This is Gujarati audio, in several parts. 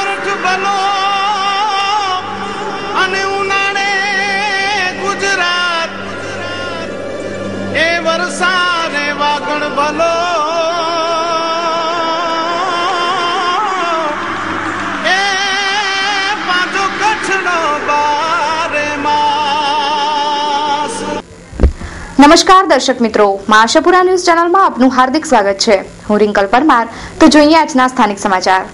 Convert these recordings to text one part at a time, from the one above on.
સોરઠ બનો અને ઉનાળે ગુજરાત એ વરસાદે વાગણ ભલો એ પાછો કચ્છનો બારે માસ। નમસ્કાર દર્શક મિત્રો, માં આશાપુરા ન્યૂઝ ચેનલમાં આપનું હાર્દિક સ્વાગત છે। હું રિંકલ પરમાર। તો જોઈએ આજના સ્થાનિક સમાચાર।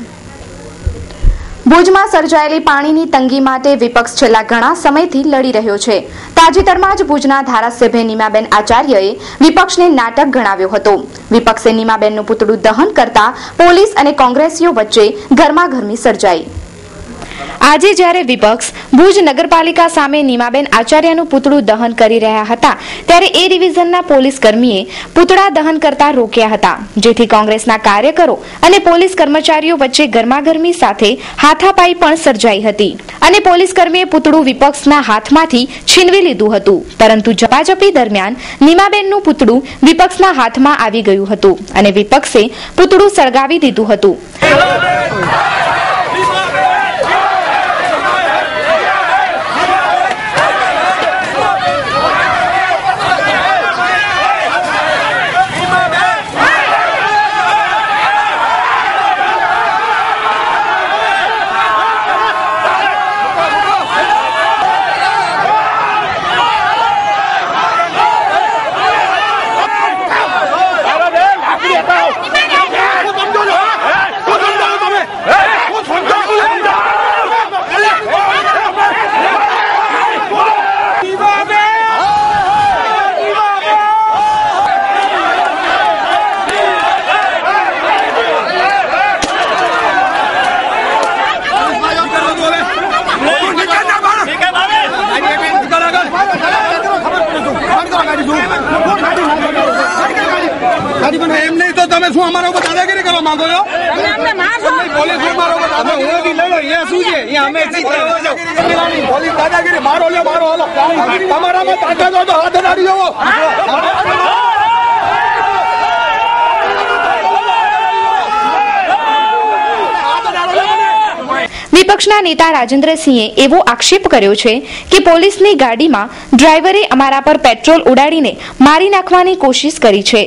ભુજમાં સર્જાયેલી પાણીની તંગી માટે વિપક્ષ છેલ્લા ઘણા સમયથી લડી રહ્યો છે। તાજેતરમાં જ ભુજના ધારાસભ્ય નીમાબેન આચાર્યએ વિપક્ષને નાટક ગણાવ્યો હતો। વિપક્ષે નીમાબેનનું પુતળું દહન કરતા પોલીસ અને કોંગ્રેસીઓ વચ્ચે ગરમાગરમી સર્જાઈ। આજે જ્યારે વિપક્ષ ભુજ નગરપાલિકા સામે નીમાબેન આચાર્યનું પુતળું દહન કરી રહ્યા હતા, ત્યારે એ ડિવિઝનના પોલીસ કર્મીએ પુતળા દહન કરતા રોક્યા હતા, જેથી કોંગ્રેસના કાર્યકરો અને પોલીસ કર્મચારીઓ વચ્ચે ગરમાગરમી સાથે હાથાપાઈ પણ સર્જાઈ હતી અને પોલીસ કર્મીએ પુતળું વિપક્ષના હાથમાંથી છીનવી લીધું હતું। પરંતુ ઝપાઝપી દરમિયાન નીમાબેનનું પુતળું વિપક્ષના હાથમાં આવી ગયું હતું અને વિપક્ષે પુતળું સળગાવી દીધું હતું। એમ નહીં તો તમે શું અમારા ઉપર દાદાગીરી કરવા માંગો છો? પોલીસ શું છે? પોલીસ દાદાગીરી મારો લ્યો, મારો હાલો, તમારામાં તાકાત હોય તો હાથ અડાડી જવો। વિપક્ષના નેતા રાજેન્દ્રસિંહે એવો આક્ષેપ કર્યો છે કે પોલીસની ગાડીમાં ડ્રાઈવરે અમારા પર પેટ્રોલ ઉડાડીને મારી નાખવાની કોશિશ કરી છે।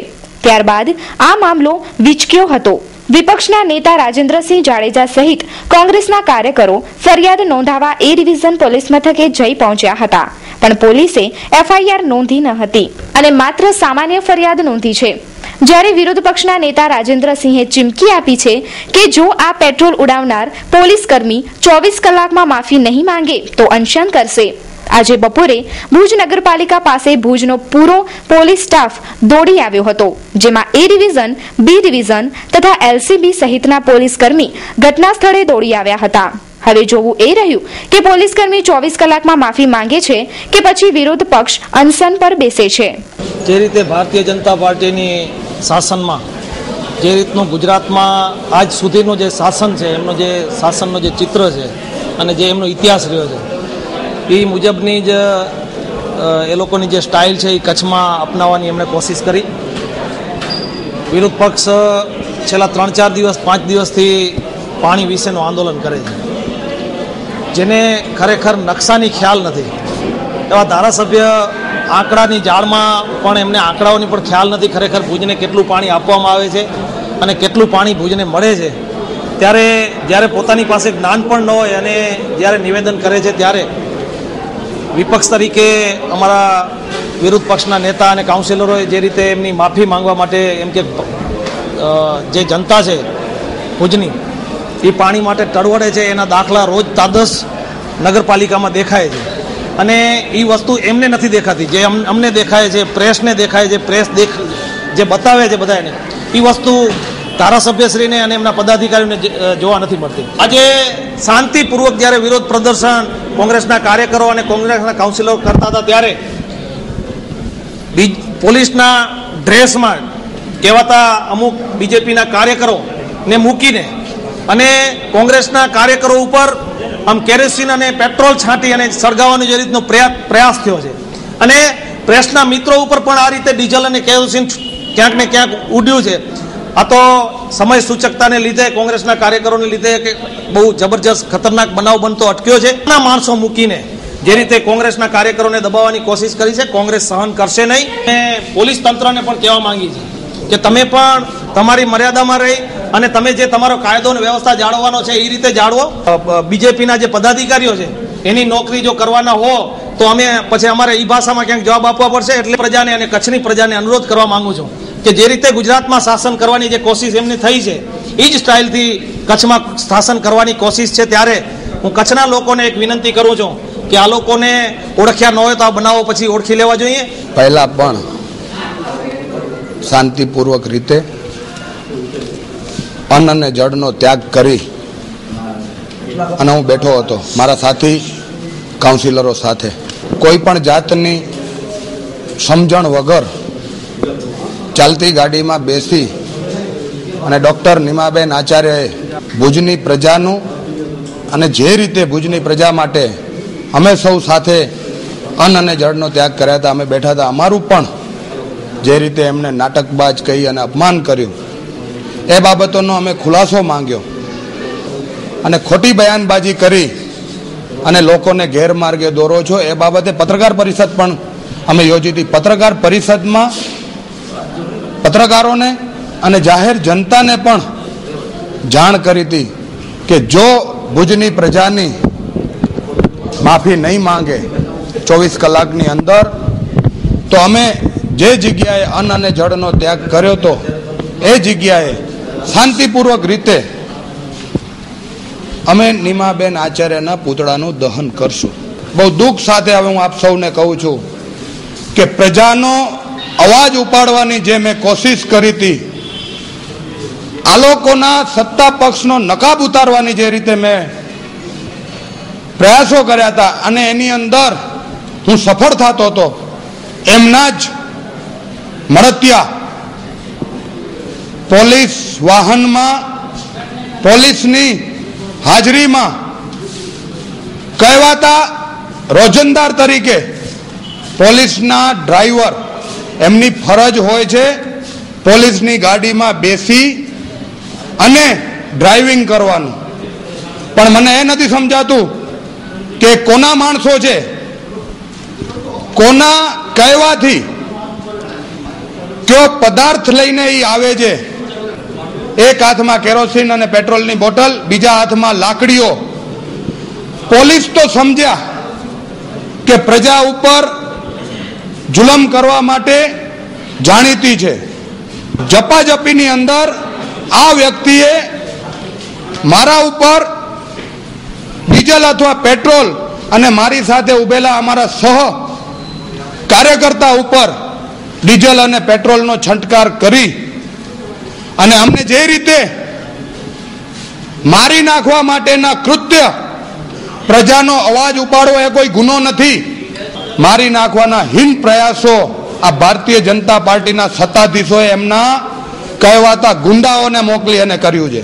ત્યારબાદ આ મામલો વિચક્યો હતો। વિપક્ષના નેતા રાજેન્દ્રસિંહ જાડેજા સહિત કોંગ્રેસના કાર્યકરો ફરિયાદ નોંધાવવા એ ડિવિઝન પોલીસ મથકે જઈ પહોંચ્યા હતા, પણ પોલીસે એફઆઈઆર નોંધી ન હતી અને માત્ર સામાન્ય ફરિયાદ નોંધી છે। જ્યારે વિરોધ પક્ષના નેતા રાજેન્દ્રસિંહે ચીમકી આપી છે કે જો આ પેટ્રોલ ઉડાવનાર પોલીસ કર્મી 24 કલાકમાં માફી નહીં માંગે તો અનશન કરશે। આજે બપોરે ભુજ નગરપાલિકા પાસે ભુજનો પૂરો પોલીસ સ્ટાફ દોડી આવ્યો હતો, જેમાં એ ડિવિઝન, બી ડિવિઝન તથા એલસીબી સહિતના પોલીસ કર્મી ઘટના સ્થળે દોડી આવ્યા હતા। હવે જોવું એ રહ્યું કે પોલીસ કર્મી 24 કલાકમાં માફી માંગે છે કે પછી વિરોધ પક્ષ અનશન પર બેસે છે। જે રીતે ભારતીય જનતા પાર્ટીની શાસનમાં જે રીતનું ગુજરાતમાં આજ સુધીનું જે શાસન છે, એમનો જે શાસનનો જે ચિત્ર છે અને જે એમનો ઇતિહાસ રહ્યો છે, એ મુજબની જ એ લોકોની જે સ્ટાઇલ છે એ કચ્છમાં અપનાવવાની એમણે કોશિશ કરી। વિરોધ પક્ષ છેલ્લા 3-4 દિવસ 5 દિવસથી પાણી વિશેનું આંદોલન કરે છે, જેને ખરેખર નકશાની ખ્યાલ નથી। એવા ધારાસભ્ય આંકડાની જાળમાં પણ એમને આંકડાઓની પણ ખ્યાલ નથી ખરેખર ભુજને કેટલું પાણી આપવામાં આવે છે અને કેટલું પાણી ભુજને મળે છે। ત્યારે જ્યારે પોતાની પાસે જ્ઞાન પણ ન હોય અને જ્યારે નિવેદન કરે છે, ત્યારે વિપક્ષ તરીકે અમારા વિરોધ પક્ષના નેતા અને કાઉન્સિલરોએ જે રીતે એમની માફી માંગવા માટે એમ કે જે જનતા છે ભુજની એ પાણી માટે તડવડે છે, એના દાખલા રોજ તાદસ નગરપાલિકામાં દેખાય છે અને એ વસ્તુ એમને નથી દેખાતી, જે અમને દેખાય છે, પ્રેસને દેખાય છે, પ્રેસ જે બતાવે છે બધાને, એ વસ્તુ ધારાસભ્યશ્રીને અને એમના પદાધિકારીઓને જોવા નથી મળતી। આજે શાંતિપૂર્વક જ્યારે વિરોધ પ્રદર્શન કોંગ્રેસના કાર્યકરો અને કોંગ્રેસના કાઉન્સિલરો કરતા હતા, ત્યારે પોલીસના ડ્રેસમાં કહેવાતા અમુક બીજેપીના કાર્યકરોને મૂકીને અને કોંગ્રેસના કાર્યકરો ઉપર આમ કેરોસીન અને પેટ્રોલ છાંટી અને સળગાવવાનો જે રીતનો પ્રયાસ થયો છે અને પ્રેસના મિત્રો ઉપર પણ આ રીતે ડીઝલ અને કેરોસીન ક્યાંક ને ક્યાંક ઉડ્યું છે। આ તો સમય સૂચકતાને લીધે કોંગ્રેસના કાર્યકરોને લીધે કે બહુ જબરજસ્ત ખતરનાક બનાવ બનતો અટક્યો છે. ના માણસો મૂકીને જે રીતે કોંગ્રેસના કાર્યકરોને દબાવવાની કોશિશ કરી છે, કોંગ્રેસ સહન કરશે નહીં. પોલીસ તંત્રને પણ કહેવા માંગી છે કે તમે પણ તમારી મર્યાદામાં રહી અને તમે જે તમારો કાયદો અને વ્યવસ્થા જાળવવાનો છે એ રીતે જાળવો. બીજેપીના જે પદાધિકારીઓ છે એની નોકરી જો કરવાના હો તો અમે પછી અમારે એ ભાષામાં ક્યાંક જવાબ આપવા પડશે. એટલે પ્રજાને અને કચ્છની પ્રજાને અનુરોધ કરવા માંગુ છું કે જે રીતે ગુજરાતમાં શાસન કરવાની જે કોશિશ એમની થઈ છે એ જ સ્ટાઇલથી કચ્છમાં શાસન કરવાની કોશિશ છે. ત્યારે હું કચ્છના લોકોને એક વિનંતી કરું છું કે આ લોકોને ઓળખ્યા ન હોય તો આ બનાવો પછી ઓળખી લેવા જોઈએ. પહેલા પણ શાંતિપૂર્વક રીતે અન્ન અને જળનો ત્યાગ કરી અને હું બેઠો હતો મારા સાથી કાઉન્સિલરો સાથે. કોઈ પણ જાતની સમજણ વગર ચાલતી ગાડીમાં બેસી અને ડૉક્ટર નિમાબેન આચાર્યએ ભુજની પ્રજાનું અને જે રીતે ભુજની પ્રજા માટે અમે સૌ સાથે અન્ન અને જળનો ત્યાગ કર્યા હતા, અમે બેઠા હતા, અમારું પણ જે રીતે એમને નાટકબાજ કહી અને અપમાન કર્યું એ બાબતોનો અમે ખુલાસો માંગ્યો અને ખોટી બયાનબાજી કરી અને લોકોને ગેરમાર્ગે દોરો છો એ બાબતે પત્રકાર પરિષદ પણ અમે યોજી હતી. પત્રકાર પરિષદમાં પત્રકારોને અને જાહેર જનતાને પણ જાણ કરી હતી કે જો ભુજની પ્રજાની માફી નહીં માંગે 24 કલાકની અંદર તો અમે જે જગ્યાએ અન્ન અને જળનો ત્યાગ કર્યો હતો એ જગ્યાએ શાંતિપૂર્વક રીતે અમે નિમાબેન આચાર્યના પૂતળાનું દહન કરશું. બહુ દુઃખ સાથે હવે હું આપ સૌને કહું છું કે પ્રજાનો અવાજ ઉપાડવાની જે મેં કોશિશ કરી હતી, આ લોકોના સત્તા પક્ષનો નકાબ ઉતારવાની જે રીતે મેં પ્રયાસો કર્યા હતા અને એની અંદર હું સફળ થતો હતો, એમના જ મળતિયા પોલીસ વાહનમાં પોલીસની હાજરીમાં કહેવાતા રોજંદાર તરીકે પોલીસના ડ્રાઈવર એમની ફરજ હોય છે પોલીસની ગાડીમાં બેસી અને ડ્રાઇવિંગ કરવાનું. પણ મને એ નથી સમજાતું કે કોના માણસો છે, કોના કહેવાથી કયો પદાર્થ લઈને એ આવે છે. એક હાથમાં કેરોસીન અને પેટ્રોલની બોટલ, બીજા હાથમાં લાકડીઓ. પોલીસ તો સમજ્યા કે પ્રજા ઉપર જુલમ કરવા માટે જાણીતી છે. જપાજપીની અંદર આ વ્યક્તિએ મારા ઉપર ડીઝલ અથવા પેટ્રોલ અને મારી સાથે ઉભેલા અમારા સહ કાર્યકર્તા ઉપર ડીઝલ અને પેટ્રોલનો છંટકાર કરી અને અમને જે રીતે મારી નાખવા માટેના કૃત્ય, પ્રજાનો અવાજ ઉપાડવો એ કોઈ ગુનો નથી, મારી નાખવાના હીન પ્રયાસો આ ભારતીય જનતા પાર્ટીના સત્તાધીશોએ એમના કહેવાતા ગુંડાઓને મોકલી અને કર્યું છે.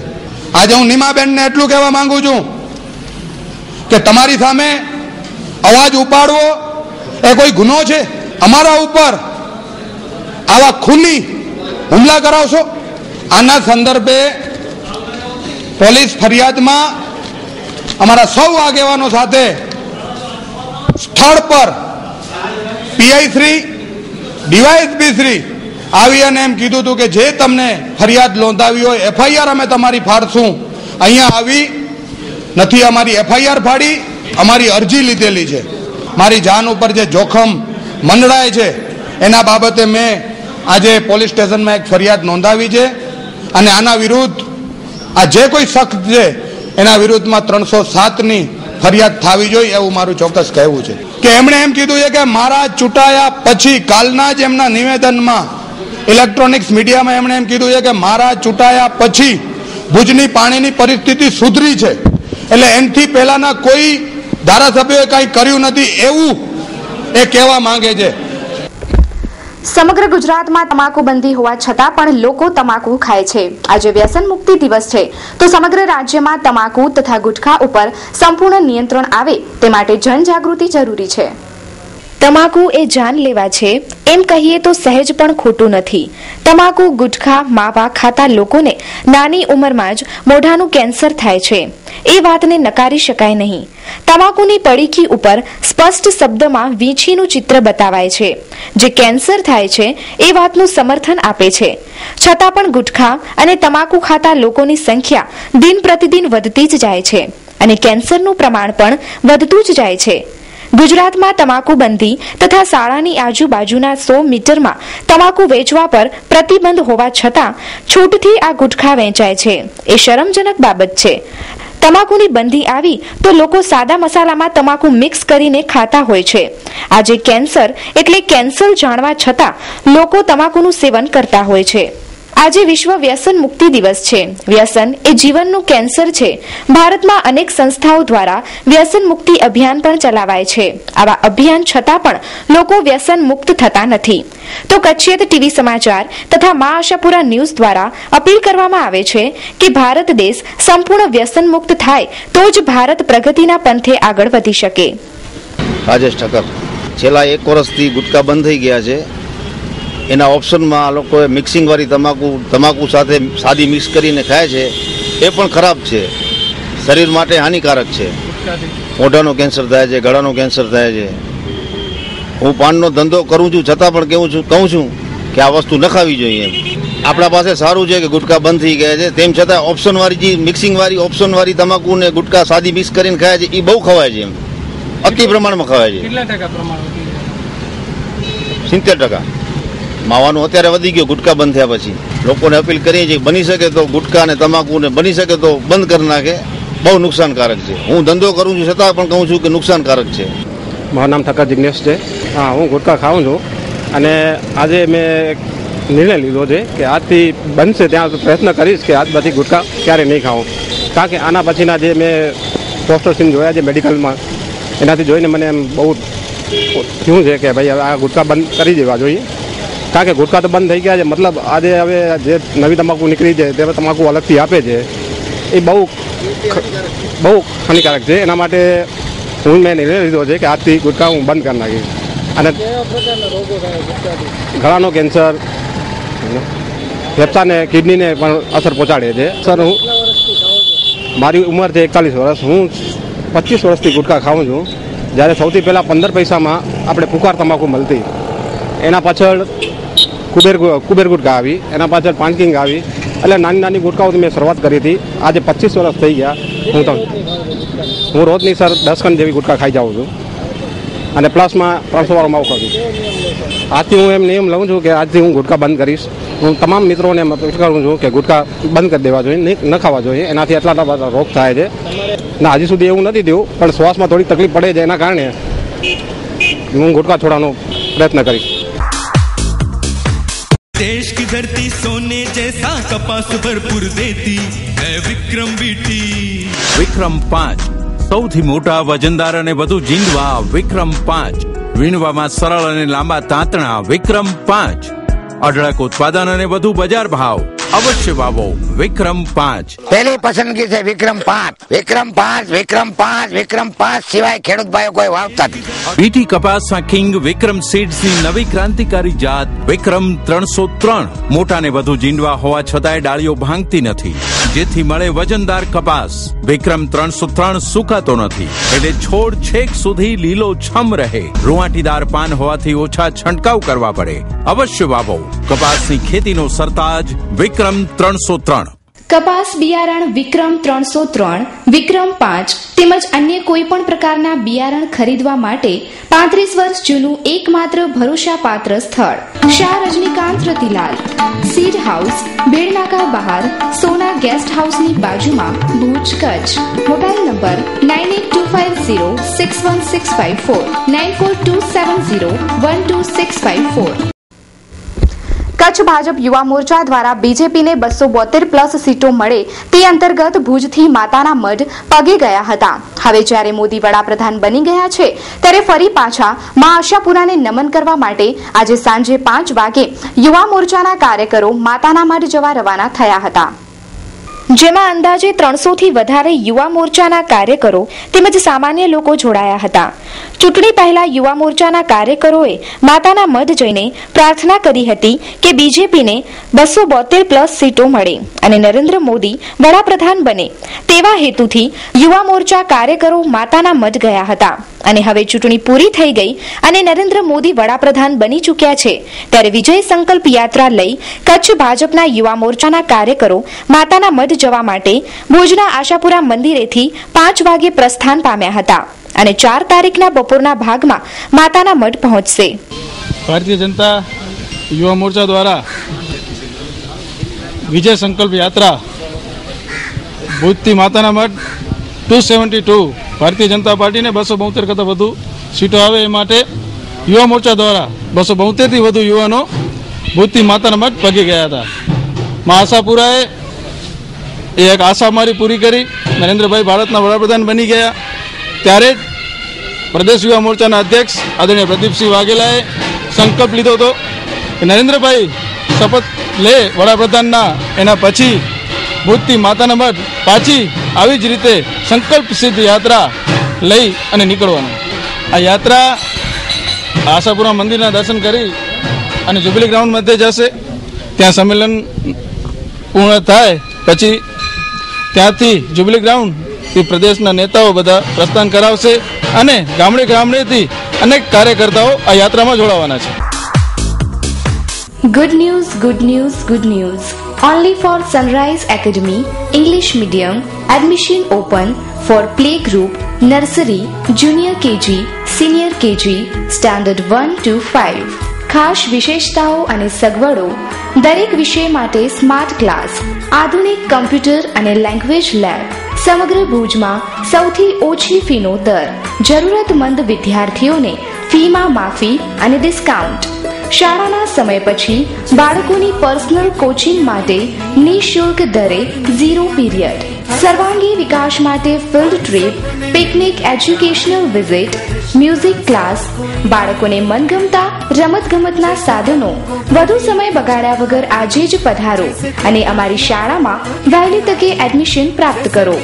આજે હું નિમાબેનને એટલું કહેવા માંગુ છું કે તમારી સામે અવાજ ઉપાડવો એ કોઈ ગુનો છે? અમારા ઉપર આવા ખૂની હુમલા કરાવશો? આના સંદર્ભે પોલીસ ફરિયાદમાં અમારા સૌ આગેવાનો સાથે સ્થળ પર પીઆઈ શ્રી, ડીવાયએસપી શ્રી આવી અને એમ કીધું હતું કે જે તમને ફરિયાદ નોંધાવી હોય એફઆઈઆર અમે તમારી ફાડશું. અહીંયા આવી નથી અમારી એફઆઈઆર ફાડી, અમારી અરજી લીધેલી છે. મારી જાન ઉપર જે જોખમ મંડળાય છે એના બાબતે મેં આજે પોલીસ સ્ટેશનમાં એક ફરિયાદ નોંધાવી છે અને આના વિરુદ્ધ આ જે કોઈ શખ્સ છે એના વિરુદ્ધમાં 307ની ફરિયાદ થવી જોઈએ એવું મારું ચોક્કસ કહેવું છે. કે એમણે એમ કીધું છે કે મારા ચૂંટાયા પછી, કાલના જ એમના નિવેદનમાં ઇલેક્ટ્રોનિક્સ મીડિયામાં એમણે એમ કીધું છે કે મારા ચૂંટાયા પછી ભુજની પાણીની પરિસ્થિતિ સુધરી છે, એટલે એનાથી પહેલાના કોઈ ધારાસભ્યોએ કંઈ કર્યું નથી એવું એ કહેવા માંગે છે. સમગ્ર ગુજરાતમાં તમાકુ બંધી હોવા છતાં પણ લોકો તમાકુ ખાય છે. આજે વ્યસન મુક્તિ દિવસ છે તો સમગ્ર રાજ્યમાં તમાકુ તથા ગુટખા ઉપર સંપૂર્ણ નિયંત્રણ આવે તે માટે જનજાગૃતિ જરૂરી છે. તમાકુ એ જાન લેવા છે એમ કહીએ તો સહેજ પણ ખોટું નથી. તમાકુ ગુટખા માવા ખાતા લોકોને નાની ઉંમરમાં જ મોઢાનું કેન્સર થાય છે એ વાતને નકારી શકાય નહીં. તમાકુની પડીકી ઉપર સ્પષ્ટ શબ્દમાં વીંછીનું ચિત્ર બતાવાય છે જે કેન્સર થાય છે એ વાતનું સમર્થન આપે છે. છતાં પણ ગુટખા અને તમાકુ ખાતા લોકોની સંખ્યા દિન પ્રતિદિન વધતી જ જાય છે અને કેન્સરનું પ્રમાણ પણ વધતું જ જાય છે. ગુજરાતમાં તમાકુબંધી તથા શાળાની આજુબાજુના 100 મીટરમાં તમાકુ વેચવા પર પ્રતિબંધ હોવા છતાં છૂટથી આ ગુટખા વેચાય છે એ શરમજનક બાબત છે. તમાકુની બંધી આવી તો લોકો સાદા મસાલામાં તમાકુ મિક્સ કરીને ખાતા હોય છે. આજે કેન્સર એટલે કેન્સર જાણવા છતાં લોકો તમાકુનું સેવન કરતા હોય છે. આજે વિશ્વ વ્યસન મુક્તિ દિવસ છે. વ્યસન એ જીવનનું કેન્સર છે. ભારતમાં અનેક સંસ્થાઓ દ્વારા વ્યસન મુક્તિ અભિયાન પણ ચલાવાય છે. આવા અભિયાન છતાં પણ લોકો વ્યસન મુક્ત થતા નથી. તો કચ્છિયત ટીવી સમાચાર તથા મા આશાપુરા ન્યૂઝ દ્વારા અપીલ કરવામાં આવે છે કે ભારત દેશ સંપૂર્ણ વ્યસન મુક્ત થાય તો જ ભારત પ્રગતિના પંથે આગળ વધી શકે. રાજેશ ઠક્કર. છેલ્લા 1 વર્ષથી ગુટકા બંધ થઈ ગયા છે. એના ઓપ્શનમાં આ લોકોએ મિક્સિંગવાળી તમાકુ સાથે સાદી મિક્સ કરીને ખાય છે. એ પણ ખરાબ છે, શરીર માટે હાનિકારક છે. મોઢાનો કેન્સર થાય છે, ગળાનો કેન્સર થાય છે. હું પાનનો ધંધો કરું છું છતાં પણ કહું છું કે આ વસ્તુ ન ખાવી જોઈએ. આપણા પાસે સારું છે કે ગુટકા બંધ થઈ ગયા છે, તેમ છતાં ઓપ્શનવાળી જે મિક્સિંગવાળી ઓપ્શનવાળી તમાકુ ને ગુટકા સાદી મિક્સ કરીને ખાય છે એ બહુ ખવાય છે. એમ અતિ પ્રમાણમાં ખવાય છે. કેટલા ટકા પ્રમાણ? 70%. માવાનું અત્યારે વધી ગયો ગુટકા બંધ થયા પછી. લોકોને અપીલ કરીએ છીએ બની શકે તો ગુટકા અને તમાકુને બની શકે તો બંધ કરી નાખે. બહુ નુકસાનકારક છે. હું ધંધો કરું છું છતાં પણ કહું છું કે નુકસાનકારક છે. મારું નામ ઠક્કર જિગ્નેશ છે. હા, હું ગુટકા ખાઉં છું અને આજે મેં એક નિર્ણય લીધો છે કે આજથી બનશે ત્યાં પ્રયત્ન કરીશ કે આજ પછી ગુટકા ક્યારે નહીં ખાઉં. કારણ કે આના પછીના જે મેં પોસ્ટર સીન જોયા છે મેડિકલમાં, એનાથી જોઈને મને એમ બહુ થયું છે કે ભાઈ આ ગુટકા બંધ કરી દેવા જોઈએ. કારણ કે ગુટકા તો બંધ થઈ ગયા છે, મતલબ આજે હવે જે નવી તમાકુ નીકળી છે તે તમાકુ અલગથી આપે છે એ બહુ હાનિકારક છે. એના માટે હું મેં નિર્ણય લીધો છે કે આજથી ગુટકા હું બંધ કરી નાખીશ. અને ગળાનો કેન્સર, ફેફસાને કિડનીને પણ અસર પહોંચાડે છે. સર, મારી ઉંમર છે 41 વર્ષ. હું 25 વર્ષથી ગુટકા ખાઉં છું. જ્યારે સૌથી પહેલાં 15 પૈસામાં આપણે પુકાર તમાકુ મળતી, એના પાછળ કુબેર ગુટકા આવી, એના પાછળ પાનકિંગ આવી, એટલે નાની ગુટકાઓથી મેં શરૂઆત કરી હતી. આજે 25 વર્ષ થઈ ગયા. હું રોજની સર 10 કણ જેવી ગુટકા ખાઈ જાઉં છું અને પ્લસમાં 300 વાળો માવો ખાઉં છું. આજથી હું એમ નિયમ લઉં છું કે આજથી હું ગુટકા બંધ કરીશ. હું તમામ મિત્રોને અપીલ કરું છું કે ગુટકા બંધ કરી દેવા જોઈએ, ન ખાવા જોઈએ. એનાથી એટલા બધા રોગ થાય છે. ના, હજી સુધી એવું નથી થયું, પણ શ્વાસમાં થોડી તકલીફ પડે છે. એના કારણે હું ગુટકા છોડવાનો પ્રયત્ન કરીશ. देश की धरती सोने जैसा कपास भरपूर देती है विक्रम बीटी. વિક્રમ 5 સૌથી મોટા વજનદાર અને વધુ જીંદવા વિક્રમ 5, વીણવામાં સરળ અને લાંબા તાંતણા વિક્રમ 5, અઢળક ઉત્પાદન અને વધુ બજાર ભાવ. અવશ્ય વાવો વિક્રમ 5. પહેલી પસંદગી છે વિક્રમ 5. વિક્રમ 5, વિક્રમ 5, વિક્રમ 5 સિવાય ખેડૂત ભાઈઓ કોઈ વાવતા નથી. બીટી કપાસના કિંગ વિક્રમ સીડ્સની નવી ક્રાંતિકારી જાત વિક્રમ 303 મોટા ને વધુ જીંડવા હોવા છતાંય ડાળીઓ ભાંગતી નથી, જેથી મળે વજનદાર કપાસ. વિક્રમ 303 સુકાતો નથી, એટલે છોડ છેક સુધી લીલો છમ રહે. રૂંવાટીદાર પાન હોવાથી ઓછા છંટકાવ કરવા પડે. અવશ્ય વાવો કપાસની ખેતીનો સરતાજ વિક્રમ 303. કપાસ બિયારણ વિક્રમ 303, વિક્રમ 5 તેમજ અન્ય કોઈ પણ પ્રકારના બિયારણ ખરીદવા માટે 35 વર્ષ જૂનું એકમાત્ર ભરોસાપાત્ર સ્થળ શાહ રજનીકાંત રતિલાલ સીડ હાઉસ, બેડનાકા બહાર, સોના ગેસ્ટ હાઉસની બાજુમાં, ભુજ, કચ્છ. Mobile number 9825061654, 9427012654. કચ્છ ભાજપ યુવા મોરચા દ્વારા બીજેપીને 272+ સીટો મળે તે અંતર્ગત ભુજથી માતાના મઢ પગે ગયા હતા. હવે જ્યારે મોદી વડાપ્રધાન બની ગયા છે ત્યારે ફરી પાછા મા આશાપુરાને નમન કરવા માટે આજે સાંજે 5 વાગે યુવા મોરચાના કાર્યકરો માતાના મઢ જવા રવાના થયા હતા. જેમાં અંદાજે 300 થી વધારે યુવા મોરચાના કાર્યકરો તેમજ સામાન્ય લોકો જોડાયા હતા. ચૂંટણી પહેલા યુવા મોરચાના કાર્યકરોએ માતાના મઢ જઈને પ્રાર્થના કરી હતી કે બીજેપીને 272+ સીટો મળે અને નરેન્દ્ર મોદી વડાપ્રધાન બને. તેવા હેતુથી યુવા મોરચા કાર્યકરો માતાના મઢ ગયા હતા અને હવે ચૂંટણી પૂરી થઈ ગઈ અને નરેન્દ્ર મોદી વડાપ્રધાન બની ચૂક્યા છે ત્યારે વિજય સંકલ્પ યાત્રા લઈ કચ્છ ભાજપના યુવા મોરચાના કાર્યકરો માતાના મઢ જવા માટે ભુજના આશાપુરા મંદિરેથી 5 વાગે પ્રસ્થાન પામ્યા હતા અને 4 તારીખના બપોરના ભાગમાં માતાના મઢ પહોંચશે. ભારતીય જનતા યુવા મોરચા દ્વારા વિજય સંકલ્પ યાત્રા ભુજથી માતાના મઢ 272 ભારતીય જનતા પાર્ટીને 272 કરતાં વધુ સીટો આવે એ માટે યુવા મોરચા દ્વારા 272થી વધુ યુવાનો ભુજથી માતાના મઢ પગી ગયા હતા. મા આશાપુરાએ એક આશા અમારી પૂરી કરી નરેન્દ્રભાઈ ભારતના વડાપ્રધાન બની ગયા ત્યારે જ પ્રદેશ યુવા મોરચાના અધ્યક્ષ આદરણીય પ્રદીપસિંહ વાઘેલાએ સંકલ્પ લીધો હતો કે નરેન્દ્રભાઈ શપથ લે વડાપ્રધાનના એના પછી ભુજથી માતાના મઢ પાછી આવી જ રીતે સંકલ્પ સિદ્ધ યાત્રા લઈ અને નીકળવાનું. આ યાત્રા આશાપુરા મંદિરના દર્શન કરી અને જ્યુબિલી ગ્રાઉન્ડ મધ્યે જશે. ત્યાં સંમેલન પૂર્ણ થાય પછી ત્યાંથી જ્યુબિલી ગ્રાઉન્ડ પ્રદેશના નેતાઓ બધા પ્રસ્થાન કરાવશે અને ગામડે ગામડેથી અનેક કાર્યકર્તાઓ આ યાત્રામાં જોડાવાના છે. Good news, good news, good news. Only for Sunrise Academy, English Medium, admission open for playgroup, nursery, junior KG, senior KG, standard 1 to 5. ખાસ વિશેષતાઓ અને સગવડો દરેક વિષય માટે સ્માર્ટ ક્લાસ, આધુનિક કમ્પ્યુટર અને લેંગ્વેજ લેબ, સમગ્ર ભુજમાં સૌથી ઓછી ફીનો દર, જરૂરતમંદ વિદ્યાર્થીઓને ફીમાં માફી અને ડિસ્કાઉન્ટ. શાળાના સમય પછી બાળકોની પર્સનલ કોચિંગ માટે નિઃશુલ્ક દરે 0 પીરિયડ. સર્વાંગી વિકાસ માટે field trip, picnic, educational visit, music class, બાળકોને મનગમતા રમતગમતના સાધનો. વધુ સમય બગાડ્યા વગર આજે જ પધારો અને અમારી શાળામાં વહેલી તકે એડમિશન પ્રાપ્ત કરો.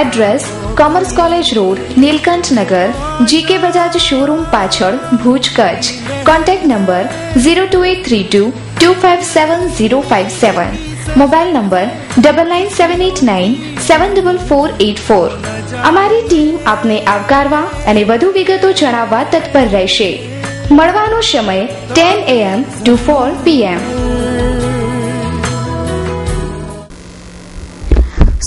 Address commerce college road, Nilkanth Nagar, GK Bajaj showroom પાછળ, Bhuj, Kutch. Contact number 02832 257057. Mobile number 9978974484. અમારી ટીમ આપને આવકારવા અને વધુ વિગતો જણાવવા તત્પર રહેશે. મળવાનો સમય 10 AM to 4 PM.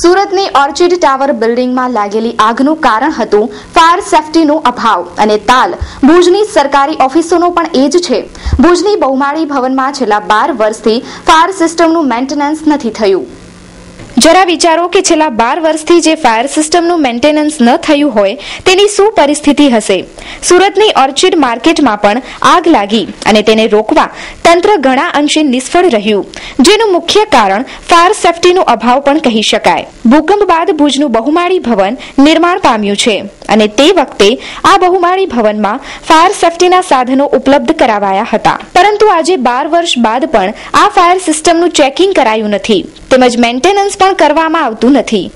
સુરતની ઓર્ચિડ ટાવર બિલ્ડિંગમાં લાગેલી આગનું કારણ હતું ફાયર સેફટીનો અભાવ અને તાલ ભુજની સરકારી ઓફિસોનો પણ એ જ છે. ભુજની બહુમાળી ભવનમાં છેલ્લા 12 વર્ષથી ફાયર સિસ્ટમનું મેન્ટેનન્સ નથી થયું. જરા વિચારો કે છેલ્લા 12 વર્ષથી જે ફાયર સિસ્ટમનું મેન્ટેનન્સ ન થયું હોય તેની શું પરિસ્થિતિ હશે. સુરતની ઓર્ચિડ માર્કેટમાં પણ આગ લાગી અને તેને રોકવા તંત્ર ઘણા અંશે નિષ્ફળ રહ્યું, જેનું મુખ્ય કારણ ફાયર સેફટીનો અભાવ પણ કહી શકાય. ભૂકંપ બાદ ભુજનું બહુમાળી ભવન નિર્માણ પામ્યું છે અને તે વખતે આ બહુમાળી ભવનમાં ફાયર સેફટીના સાધનો ઉપલબ્ધ કરાવાયા હતા, પરંતુ આજે 12 વર્ષ બાદ પણ આ ફાયર સિસ્ટમનું ચેકિંગ કરાયું નથી તેમજ મેન્ટેનન્સ પણ કરવામાં આવતું નથી.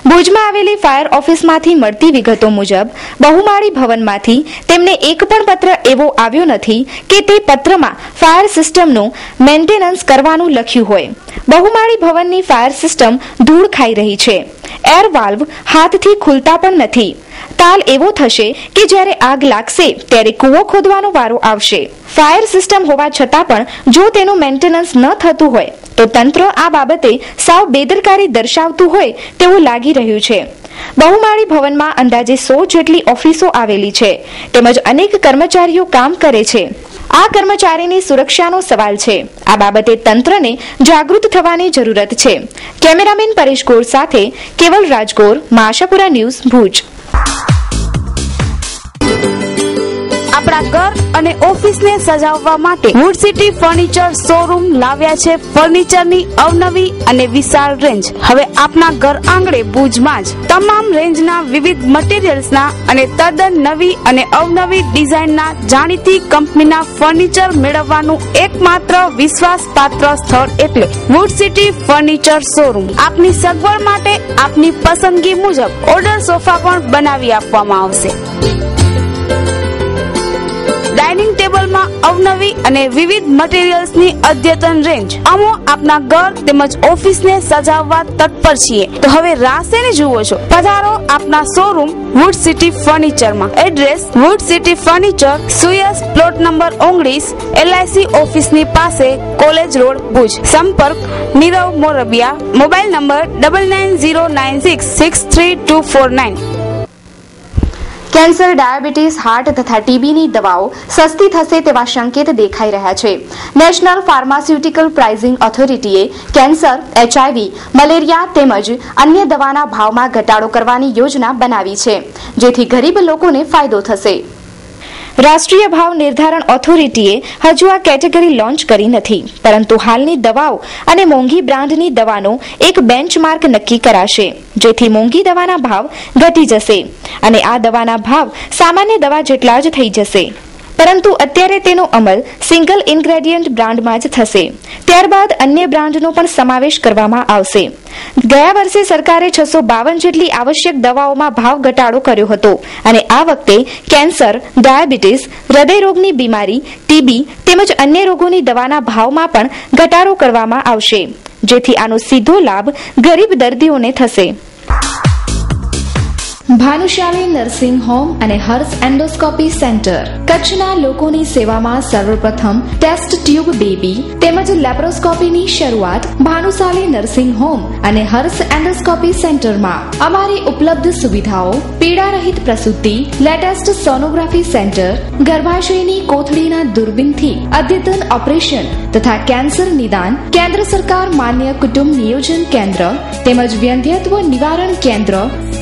ભુજમાં આવેલી ફાયર ઓફિસમાંથી મળતી વિગતો મુજબ બહુમાળી ભવનમાંથી તેમને એક પણ પત્ર એવો આવ્યો નથી કે તે પત્રમાં ફાયર સિસ્ટમનું મેન્ટેનન્સ કરવાનું લખ્યું હોય. બહુમાળી ભવનની ફાયર સિસ્ટમ ધૂળ ખાઈ રહી છે. એર વાલ્વ હાથથી ખુલતા પણ નથી. તાલ એવો થશે કે જ્યારે આગ લાગશે ત્યારે કૂવો ખોદવાનો વારો આવશે. ફાયર સિસ્ટમ હોવા છતાં પણ જો તેનું મેન્ટેનન્સ ન થતું હોય તો તંત્ર આ બાબતે સાવ બેદરકારી દર્શાવતું હોય તેવું લાગી રહ્યું છે. બહુમાળી ભવનમાં અંદાજે 100 જેટલી ઓફિસો આવેલી છે તેમજ અનેક કર્મચારીઓ કામ કરે છે. આ કર્મચારીની સુરક્ષાનો સવાલ છે. આ બાબતે તંત્રને જાગૃત થવાની જરૂરત છે. કેમેરામેન પરેશ ગોર સાથે કેવલ રાજગોર, આશાપુરા ન્યૂઝ, ભુજ. આપણા ઘર અને ઓફિસને સજાવવા માટે વુડ સિટી ફર્નિચર શોરૂમ લાવ્યા છે ફર્નિચરની અવનવી અને વિશાળ રેન્જ. હવે આપના ઘર આંગણે ભુજમાં જ તમામ રેન્જના વિવિધ મટીરીયલ્સના અને તદ્દન નવી અને અવનવી ડિઝાઇનના જાણીતી કંપનીના ફર્નિચર મેળવવાનું એકમાત્ર વિશ્વાસપાત્ર સ્થળ એટલે વુડ સિટી ફર્નિચર શોરૂમ. આપની સગવડ માટે આપની પસંદગી મુજબ ઓર્ડર સોફા પણ બનાવી આપવામાં આવશે. ડાઇનિંગ ટેબલમાં અવનવી અને વિવિધ મટીરીયલ્સની અદ્યતન રેન્જ. અમે આપના ઘર તેમજ ઓફિસને સજાવવા તત્પર છીએ. તો હવે રાહ શેની જુઓ છો? પધારો આપના શોરૂમ વુડ સિટી ફર્નિચરમાં. Address wood city furniture, Suyas plot number 19, LIC ઓફિસની પાસે, કોલેજ રોડ, ભુજ. સંપર્ક Nirav Morbiya. Mobile number 9909663249. Cancer, diabetes, heart તથા ટીબીની દવાઓ સસ્તી થશે તેવા સંકેત દેખાઈ રહ્યા છે. નેશનલ ફાર્માસ્યુટિકલ પ્રાઇસિંગ ઓથોરિટીએ કેન્સર, HIV, મલેરિયા તેમજ અન્ય દવાના ભાવમાં ઘટાડો કરવાની યોજના બનાવી છે, જેથી ગરીબ લોકોને ફાયદો થશે. રાષ્ટ્રીય ભાવ નિર્ધારણ ઓથોરિટીએ હજુ આ કેટેગરી લોન્ચ કરી નથી, પરંતુ હાલની દવાઓ અને મોંઘી બ્રાન્ડની દવાનો એક બેન્ચમાર્ક નક્કી કરાશે, જેથી મોંઘી દવાના ભાવ ઘટી જશે અને આ દવાના ભાવ સામાન્ય દવા જેટલા જ થઈ જશે. પરંતુ અત્યારે તેનો અમલ સિંગલ ઇન્ગ્રેડિયન્ટ બ્રાન્ડમાં જ થશે. ત્યારબાદ અન્ય બ્રાન્ડનો પણ સમાવેશ કરવામાં આવશે. ગયા વર્ષે સરકારે 652 જેટલી આવશ્યક દવાઓમાં ભાવ ઘટાડો કર્યો હતો અને આ વખતે કેન્સર, ડાયાબિટીસ, હૃદયરોગની બીમારી, ટીબી તેમજ અન્ય રોગોની દવાના ભાવમાં પણ ઘટાડો કરવામાં આવશે, જેથી આનો સીધો લાભ ગરીબ દર્દીઓને થશે. ભાનુશાલી નર્સિંગ હોમ અને હર્ષ એન્ડોસ્કોપી સેન્ટર કચ્છના લોકોની સેવામાં સર્વપ્રથમ ટેસ્ટ ટ્યુબ બેબી તેમજ લેપ્રોસ્કોપીની શરૂઆત ભાનુશાલી નર્સિંગ હોમ અને હર્ષ એન્ડોસ્કોપી સેન્ટરમાં. અમારી ઉપલબ્ધ સુવિધાઓ: પીડા રહિત પ્રસૂતિ, લેટેસ્ટ સોનોગ્રાફી સેન્ટર, ગર્ભાશયની કોથળીના દૂરબીનથી અદ્યતન ઓપરેશન તથા કેન્સર નિદાન, કેન્દ્ર સરકાર માન્ય કુટુંબ નિયોજન કેન્દ્ર તેમજ વ્યંધ્યત્વ નિવારણ કેન્દ્ર,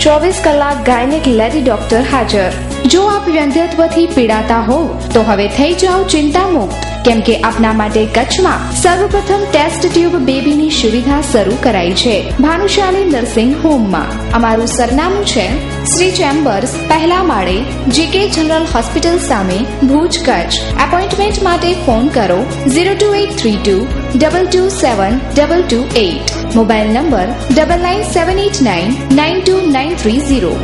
24 કલાક ગાયનેક લેડી ડોક્ટર હાજર. જો આપ વ્યંધ્યત્વથી પીડાતા હોવ તો હવે થઈ જાઓ ચિંતા મુક્ત, કેમ કે આપના માટે કચ્છમાં સર્વપ્રથમ ટેસ્ટ ટ્યુબ બેબીની સુવિધા શરૂ કરાઈ છે ભાનુશાલી નર્સિંગ હોમમાં. અમારું સરનામું છે શ્રી ચેમ્બર્સ, પહેલા માળે, JK જનરલ હોસ્પિટલ સામે, ભુજ, કચ્છ. એપોઇન્ટમેન્ટ માટે ફોન કરો 02832 227 228. Mobile number 9978992930.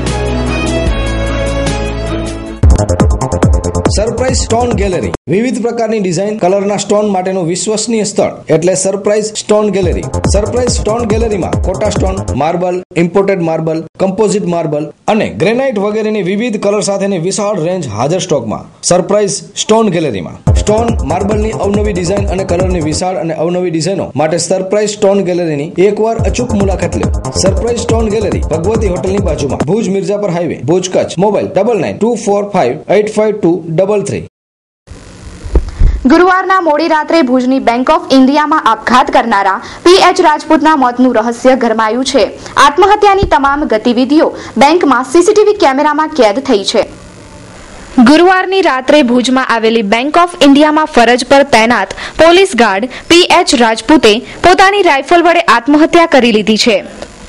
Surprise stone gallery વિવિધ પ્રકારની ડિઝાઇન, કલરના સ્ટોન માટેનું વિશ્વસનીય સ્થળ એટલે surprise stone gallery. Surprise stone ગેલેરીમાં Kota stone, marble, imported marble, composite marble અને ગ્રેનાઇટ વગેરેની વિવિધ કલર સાથેની વિશાળ રેન્જ હાજર સ્ટોકમાં. સરપ્રાઈઝ સ્ટોન ગેલેરીમાં સ્ટોન, માર્બલની અવનવી ડિઝાઇન અને કલરની વિશાળ અને અવનવી ડિઝાઇનો માટે સરપ્રાઈઝ સ્ટોન ગેલેરીની એકવાર અચૂક મુલાકાત લો. સરપ્રાઈઝ સ્ટોન ગેલેરી ભગવતી હોટલની બાજુમાં, ભુજ મિર્જાપર હાઈવે, ભુજ, કચ્છ. મોબાઈલ 9924585233. ગુરુવારના મોડી રાત્રે ભુજની બેંક ઓફ ઇન્ડિયામાં આપઘાત કરનારા PH રાજપૂતના મોતનું રહસ્ય ગરમાયું છે. આત્મહત્યાની તમામ ગતિવિધિઓ બેંકમાં CCTV કેમેરામાં કેદ થઈ છે. ગુરુવારની રાત્રે ભુજમાં આવેલી બેંક ઓફ ઇન્ડિયામાં ફરજ પર તૈનાત પોલીસ ગાર્ડ PH રાજપૂતે પોતાની રાઇફલ વડે આત્મહત્યા કરી લીધી છે.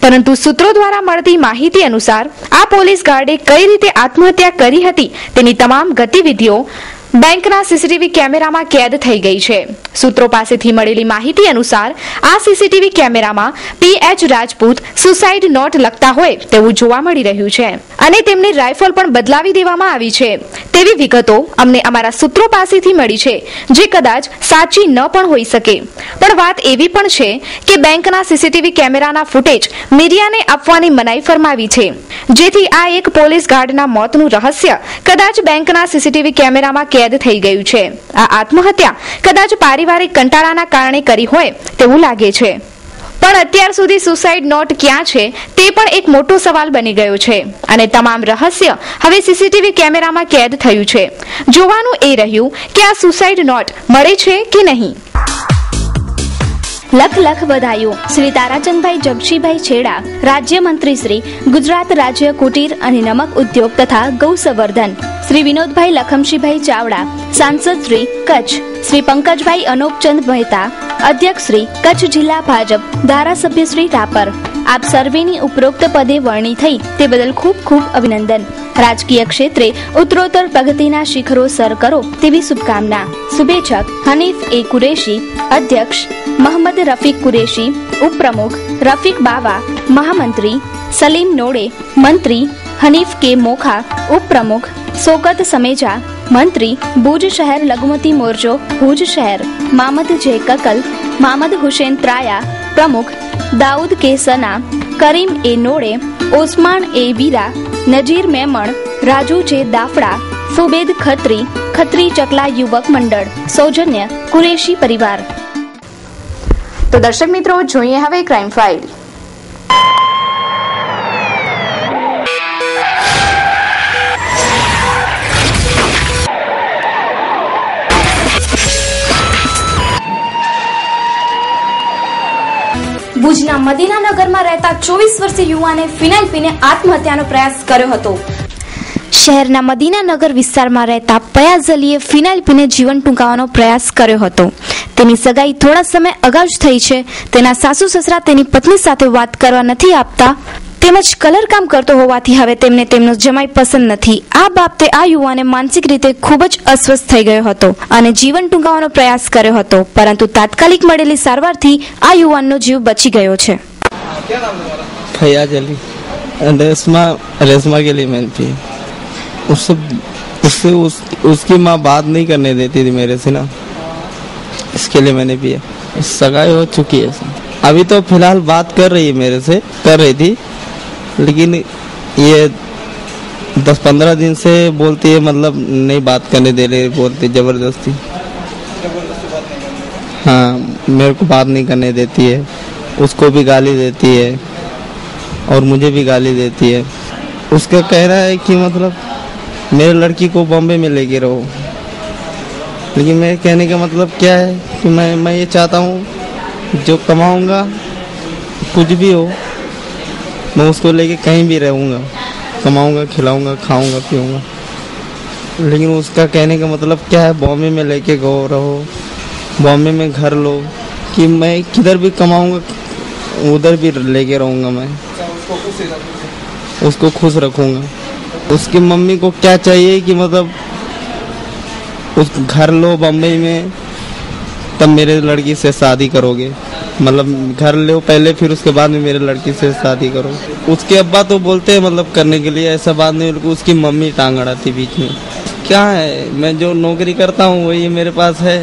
પરંતુ સૂત્રો દ્વારા મળતી માહિતી અનુસાર આ પોલીસ ગાર્ડે કઈ રીતે આત્મહત્યા કરી હતી તેની તમામ ગતિવિધિઓ બેંકના CCTV કેમેરામાં કેદ થઈ ગઈ છે. સૂત્રો પાસેથી મળેલી માહિતી અનુસાર આ CCTV કેમેરામાં PH રાજપૂત સુસાઇડ નોટ લખતા હોય તેવું જોવા મળી રહ્યું છે અને તેમની રાઇફલ પણ બદલાવી દેવામાં આવી છે તેવી વિગતો અમને અમારા સૂત્રો પાસેથી મળી છે, જે કદાચ સાચી ન પણ હોઈ શકે. પણ વાત એવી પણ છે કે બેંકના CCTV કેમેરાના ફૂટેજ મીડિયાને આપવાની મનાઈ ફરમાવી છે, જેથી આ એક પોલીસ ગાર્ડના મોતનું રહસ્ય કદાચ બેંકના CCTV કેમેરામાં કેદ થઈ ગયું છે. આ આત્મહત્યા કદાચ પારિવારિક કંટાળાના કારણે કરી હોય તેવું લાગે છે. પણ અત્યાર સુધી સુસાઇડ નોટ ક્યાં છે તે પણ એક મોટો સવાલ બની ગયો છે અને તમામ રહસ્ય હવે CCTV કેમેરામાં કેદ થયું છે. જોવાનું એ રહ્યું કે આ સુસાઇડ નોટ મળે છે કે નહીં. લખ લખ બધાઈઓ. શ્રી તારાચંદભાઈ જગશીભાઈ છેડા, રાજ્યમંત્રી શ્રી, ગુજરાત રાજ્ય કુટીર અને નમક ઉદ્યોગ તથા ગૌસંવર્ધન. શ્રી વિનોદભાઈ લખમશીભાઈ ચાવડા, સાંસદ શ્રી કચ્છ. શ્રી પંકજભાઈ અનોપચંદ મહેતા, અધ્યક્ષ શ્રી, કચ્છ જિલ્લા ભાજપ, ધારાસભ્ય શ્રી રાપર. આપ સર્વેની ઉપરોક્ત પદે વરણી થઈ તે બદલ ખૂબ ખૂબ અભિનંદન. રાજકીય ક્ષેત્રે ઉત્તરોત્તર પ્રગતિના શિખરો સર કરો તેવી શુભકામના. શુભેચ્છક હનીફ એ કુરેશી, અધ્યક્ષ મોહમ્મદ રફીક કુરેશી, ઉપપ્રમુખ રફીક બાવા, મહામંત્રી સલીમ નોડે, મંત્રી હનીફ કે મોખા, ઉપપ્રમુખ સોકત સમેજા, મંત્રી ભુજ શહેર લઘુમતી મોરચો ભુજ શહેર, મામદ જે કકલ, મામદ હુસેન ત્રાયા, પ્રમુખ દાઉદ કે સના, કરીમ એ નોડે, ઓસ્માન એ વીરા, નજીર મેમણ, રાજુ જે દાફડા, સુબેદ ખત્રી, ખત્રી ચકલા યુવક મંડળ. સૌજન્ય કુરેશી પરિવાર. તો દર્શક મિત્રો, જોઈએ હવે ક્રાઇમ ફાઇલ. ભુજના મદીનાનગરમાં રહેતા 24 વર્ષીય યુવાને ફિનાઇલ પીને આત્મહત્યાનો પ્રયાસ કર્યો હતો. શહેરના મદીનાનગર વિસ્તારમાં રહેતા પયાઝ અલીએ ફિનાઇલ પીને જીવન ટૂંકાવવાનો પ્રયાસ કર્યો હતો. તેની સગાઈ થોડા સમય અગાઉ જ થઈ છે. તેના સાસુ સસરા તેની પત્ની સાથે વાત કરવા નથી આપતા તેમજ કલર કામ કરતો હોવાથી હવે તેમને તેમનો જમાઈ પસંદ નથી. આ બાબતે આ યુવાને માનસિક રીતે ખૂબ જ અસ્વસ્થ થઈ ગયો હતો અને જીવન ટૂંકાવવાનો પ્રયાસ કર્યો હતો, પરંતુ તાત્કાલિક મળેલી સારવારથી આ યુવાનનો જીવ બચી ગયો છે. फयाज अली रेशमा के लिए मैंने थी उससे उसकी माँ बात नहीं करने देती थी मेरे से ना, इसके लिए मैंने पिया. सगाई हो चुकी है, अभी तो फिलहाल बात कर रही है मेरे से, कर रही थी, लेकिन ये 10-15 दिन से बोलती है, मतलब नहीं बात करने दे रही, बोलती जबरदस्ती. हाँ, मेरे को बात नहीं करने देती है, उसको भी गाली देती है और मुझे भी गाली देती है. उसका कहना है कि मतलब मेरे लड़की को बॉम्बे में लेके रहो, लेकिन मेरे कहने का मतलब क्या है कि मैं ये चाहता हूँ जो कमाऊँगा कुछ भी हो मैं उसको लेके कहीं भी रहूँगा, कमाऊँगा, खिलाऊँगा, खाऊँगा, पीऊँगा. लेकिन उसका कहने का मतलब क्या है, बॉम्बे में लेके रहो, बॉम्बे में घर लो, कि मैं किधर भी कमाऊँगा उधर भी लेके रहूँगा, मैं उसको खुश रखूँगा. उसकी मम्मी को क्या चाहिए कि मतलब उस घर लो बम्बई में, तब मेरे लड़की से शादी करोगे, मतलब घर लो पहले फिर उसके बाद में मेरे लड़की से शादी करो. उसके अब्बा तो बोलते हैं मतलब करने के लिए, ऐसा बात नहीं, उसकी मम्मी टांग अड़ाती बीच में. क्या है, मैं जो नौकरी करता हूँ वही मेरे पास है.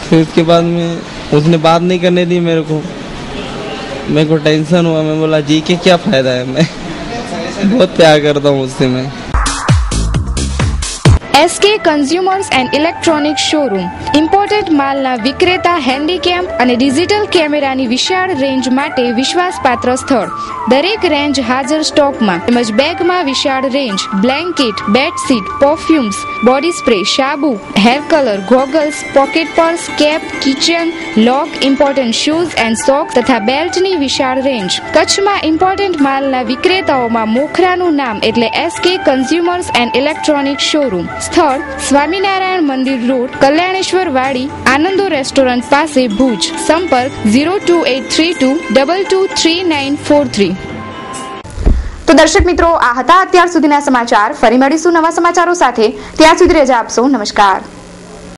फिर उसके बाद में उसने बात नहीं करने दी मेरे को टेंशन हुआ. मैं बोला जी के क्या फायदा है, मैं बहुत प्यार करता हूँ उससे मैं. SK consumers and electronic showroom imported માલના વિક્રેતા, હેન્ડીકેમ અને ડિજિટલ કેમેરાની વિશાળ રેન્જ માટે વિશ્વાસપાત્ર સ્થળ. દરેક રેન્જ હાજર સ્ટોકમાં તેમજ બેગમાં વિશાળ range, blanket, bedsheet, perfumes, body spray, સાબુ, hair colour, goggles, pocket purse, cap, kitchen, lock, important shoes and socks તથા બેલ્ટની વિશાળ રેન્જ. કચ્છમાં ઇમ્પોર્ટન્ટ માલના વિક્રેતાઓમાં મોખરાનું નામ એટલે SK consumers and electronic showroom. સ્થળ સ્વામિનારાયણ મંદિર રોડ, કલ્યાણેશ્વર વાડી, આનંદો રેસ્ટોરન્ટ પાસે, ભુજ. સંપર્ક 02832223943. તો દર્શક મિત્રો, આ હતા અત્યાર સુધીના સમાચાર. ફરી મળીશું નવા સમાચારો સાથે. ત્યાં સુધી રજા આપશો. નમસ્કાર.